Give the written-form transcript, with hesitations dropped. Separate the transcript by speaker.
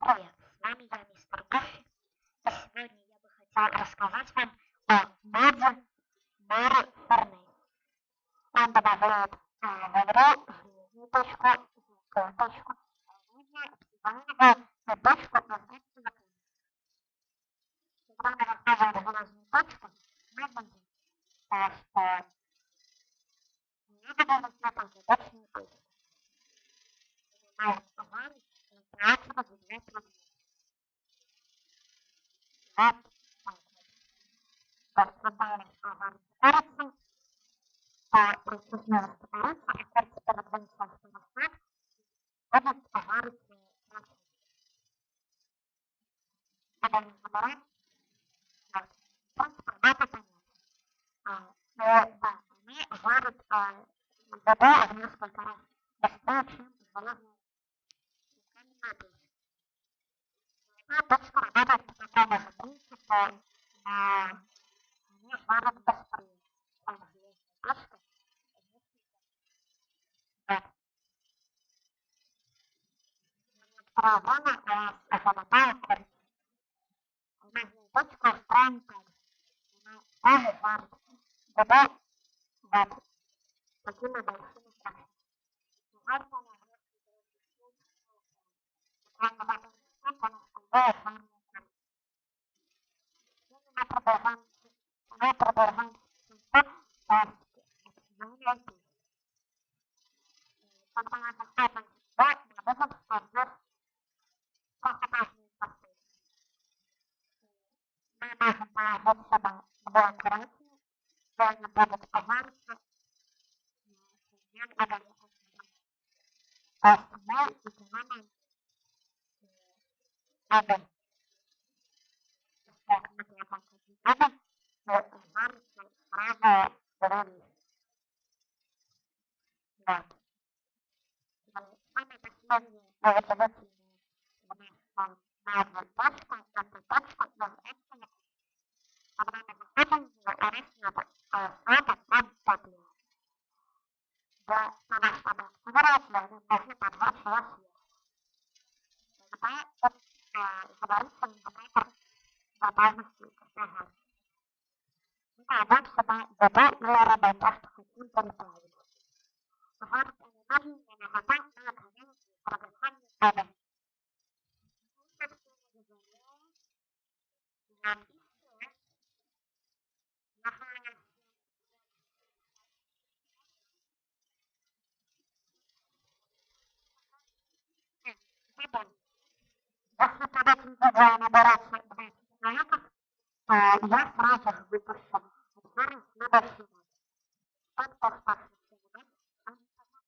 Speaker 1: Привет, с вами я, мистер Гаффи, и сегодня я бы хотел рассказать вам о моде Мэри Ферней. Он добавляет в игру железную точку, золотую точку, орудие, обсидиановую и точку из жидкого камня. Когда мы используем железную точку, мы видим, что надо будет напомнить точную точку. Мы можем информацию выделять предмет. Вот так вот. Рассуждаем о варикации, по причине варикации, а теперь передвинемся в назад, будет варить процесс. Когда мы забираем, вот, в принципе, это понятно. Но, да, они варят воду в несколько раз быстрее, чем железные каменные печи. И точка работает по такому же принципу, они варят быстрее, чем железные печи. Вот. Программа у нас золотая картина. Железную точку устроим так. Она тоже варит воду вот такими большими красными. Важно нагрузки буквально в этом месте, потому что было самое красное. Мы продолжаем цвета пластики, обсидиановой печи. Когда мы поставим сюда, мы видим, что здесь трехэтажные посты. Мы можем положить сюда блок красный, он будет повариться на огне. То есть мы экономим огонь. Так, мы закончили огонь, то варится сразу рис. Вот. Самый последний удовлетворительный назван точка, это точка из экселя. Когда мы заходим в рис надо под топливо. Для того, чтобы активировать, нужно поджечь его сверху. Завариться индикатор готовности к огню. Мы кладем сюда воду или рыбу, то, что хотим переплавить. Варить немедленно на вода и огонь прогрессивный огонь. Если под этим видео наберется 20 человек, я сразу же выпущу обзор следующего. Так,